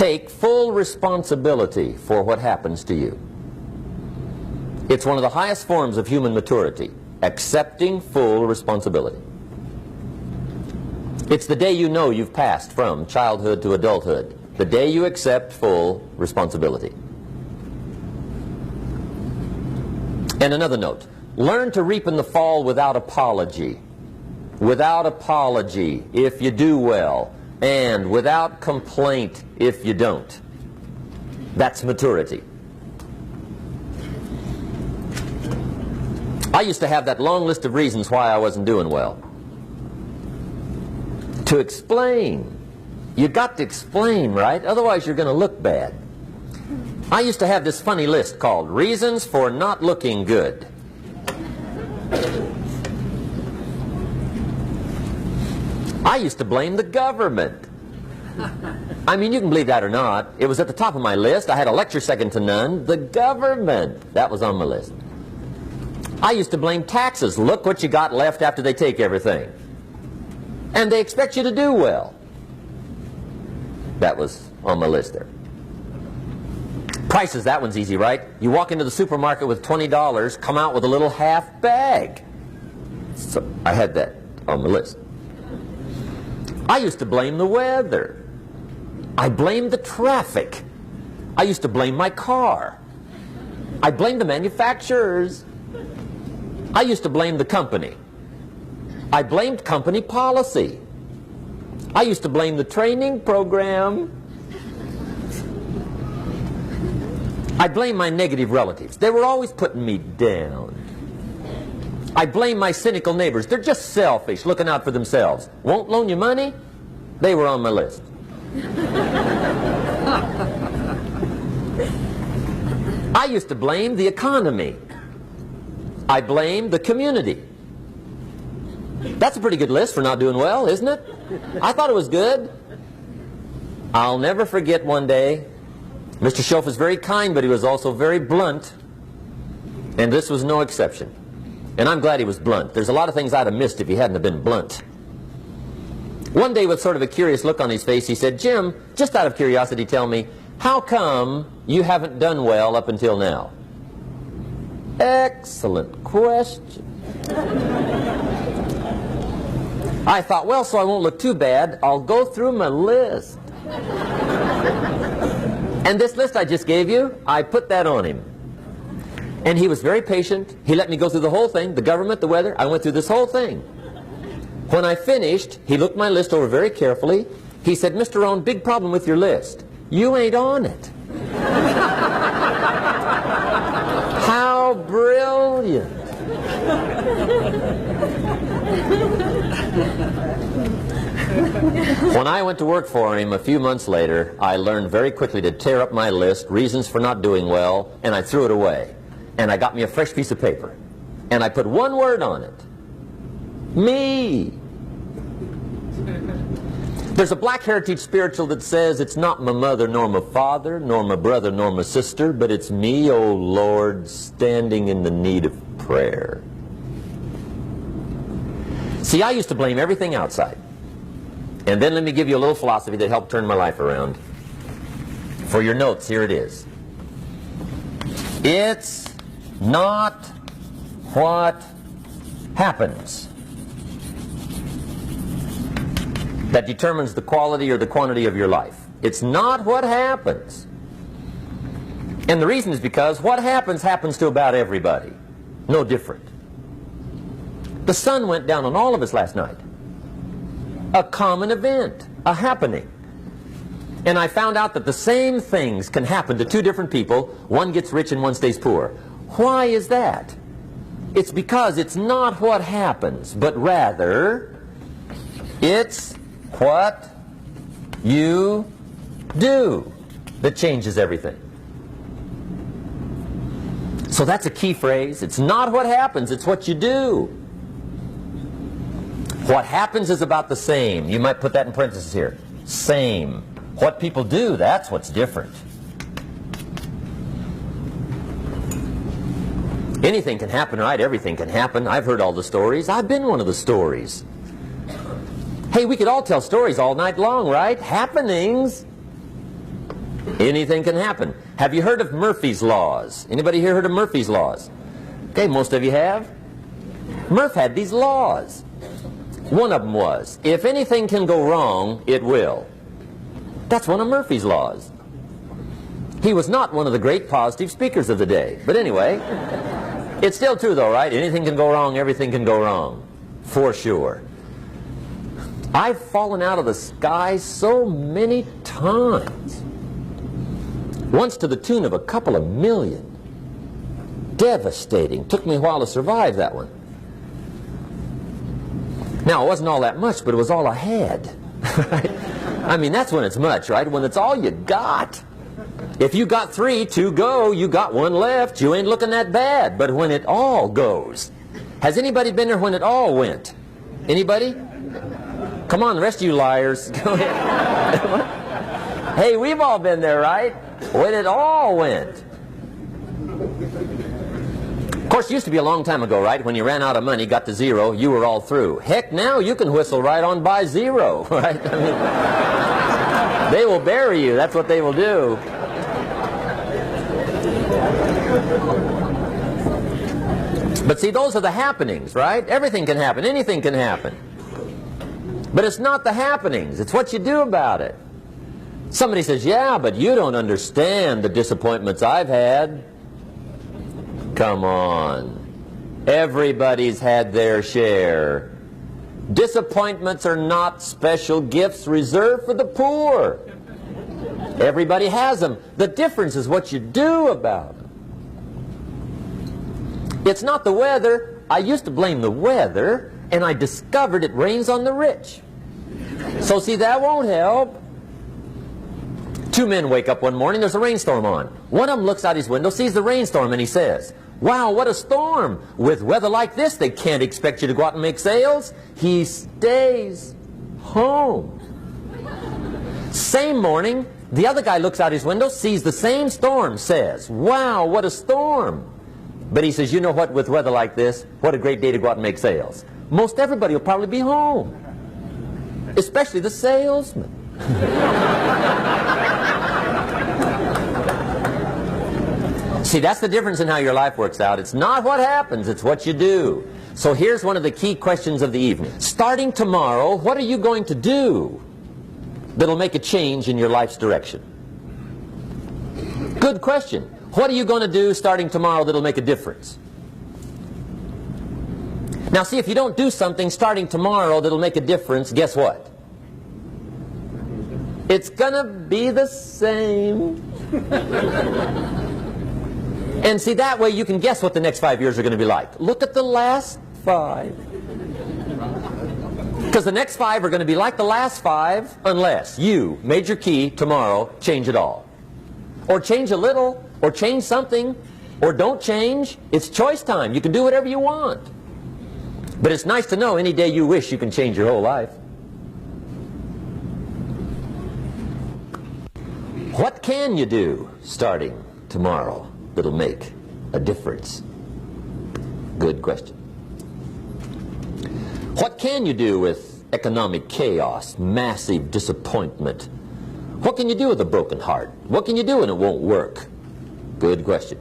take full responsibility for what happens to you. It's one of the highest forms of human maturity, accepting full responsibility. It's the day you know you've passed from childhood to adulthood, the day you accept full responsibility. And another note, learn to reap in the fall without apology. Without apology if you do well, and without complaint if you don't. That's maturity. I used to have that long list of reasons why I wasn't doing well. To explain. You got to explain, right? Otherwise you're going to look bad. I used to have this funny list called Reasons for Not Looking Good. I used to blame the government. I mean, you can believe that or not. It was at the top of my list. I had a lecture second to none. The government. That was on my list. I used to blame taxes. Look what you got left after they take everything. And they expect you to do well. That was on my list there. Prices, that one's easy, right? You walk into the supermarket with $20, come out with a little half bag. So I had that on the list. I used to blame the weather. I blamed the traffic. I used to blame my car. I blamed the manufacturers. I used to blame the company. I blamed company policy. I used to blame the training program. I blamed my negative relatives. They were always putting me down. I blame my cynical neighbors. They're just selfish, looking out for themselves. Won't loan you money? They were on my list. I used to blame the economy. I blamed the community. That's a pretty good list for not doing well, isn't it? I thought it was good. I'll never forget one day, Mr. Schoaf was very kind, but he was also very blunt. And this was no exception. And I'm glad he was blunt. There's a lot of things I'd have missed if he hadn't have been blunt. One day with sort of a curious look on his face, he said, Jim, just out of curiosity, tell me, how come you haven't done well up until now? Excellent question. I thought, well, so I won't look too bad, I'll go through my list. And this list I just gave you, I put that on him. And he was very patient. He let me go through the whole thing, the government, the weather. I went through this whole thing. When I finished, he looked my list over very carefully. He said, Mr. Rohn, big problem with your list. You ain't on it. How brilliant. When I went to work for him a few months later, I learned very quickly to tear up my list, reasons for not doing well, and I threw it away. And I got me a fresh piece of paper. And I put one word on it. Me. There's a Black Heritage spiritual that says it's not my mother nor my father, nor my brother nor my sister, but it's me, oh Lord, standing in the need of prayer. See, I used to blame everything outside. And then let me give you a little philosophy that helped turn my life around. For your notes, here it is. It's not what happens that determines the quality or the quantity of your life. It's not what happens. And the reason is because what happens to about everybody. No different. The sun went down on all of us last night. A common event, a happening. And I found out that the same things can happen to two different people. One gets rich and one stays poor. Why is that? It's because it's not what happens, but rather it's what you do that changes everything. So that's a key phrase. It's not what happens, it's what you do. What happens is about the same. You might put that in parentheses here. Same. What people do, that's what's different. Anything can happen, right? Everything can happen. I've heard all the stories. I've been one of the stories. Hey, we could all tell stories all night long, right? Happenings. Anything can happen. Have you heard of Murphy's Laws? Anybody here heard of Murphy's Laws? Okay, most of you have. Murph had these laws. One of them was, if anything can go wrong, it will. That's one of Murphy's Laws. He was not one of the great positive speakers of the day. But anyway, it's still true though, right? Anything can go wrong, everything can go wrong. For sure. I've fallen out of the sky so many times. Once to the tune of a couple of million. Devastating. Took me a while to survive that one. Now, it wasn't all that much, but it was all I had. I mean, that's when it's much, right? When it's all you got. If you got 3, 2 go, you got 1 left, you ain't looking that bad. But when it all goes. Has anybody been there when it all went? Anybody? Come on, the rest of you liars. Go ahead. Hey, we've all been there, right? When it all went. Of course, it used to be a long time ago, right? When you ran out of money, got to 0, you were all through. Heck, now you can whistle right on by 0, right? I mean, they will bury you. That's what they will do. But see, those are the happenings, right? Everything can happen. Anything can happen. But it's not the happenings. It's what you do about it. Somebody says, yeah, but you don't understand the disappointments I've had. Come on. Everybody's had their share. Disappointments are not special gifts reserved for the poor. Everybody has them. The difference is what you do about them. It's not the weather. I used to blame the weather, and I discovered it rains on the rich. So see, that won't help. 2 men wake up one morning, there's a rainstorm on. One of them looks out his window, sees the rainstorm, and he says, wow, what a storm. With weather like this, they can't expect you to go out and make sales. He stays home. Same morning, the other guy looks out his window, sees the same storm, says, wow, what a storm. But he says, you know what, with weather like this, what a great day to go out and make sales. Most everybody will probably be home. Especially the salesman. See, that's the difference in how your life works out. It's not what happens, it's what you do. So here's one of the key questions of the evening. Starting tomorrow, what are you going to do that'll make a change in your life's direction? Good question. What are you going to do starting tomorrow that'll make a difference? Now see, if you don't do something starting tomorrow that'll make a difference, guess what? It's gonna be the same. And see, that way you can guess what the next 5 years are going to be like. Look at the last 5. Because the next 5 are going to be like the last 5 unless you, major key, tomorrow, change it all. Or change a little, or change something, or don't change. It's choice time. You can do whatever you want. But it's nice to know any day you wish you can change your whole life. What can you do starting tomorrow that'll make a difference? Good question. What can you do with economic chaos, massive disappointment? What can you do with a broken heart? What can you do when it won't work? Good question.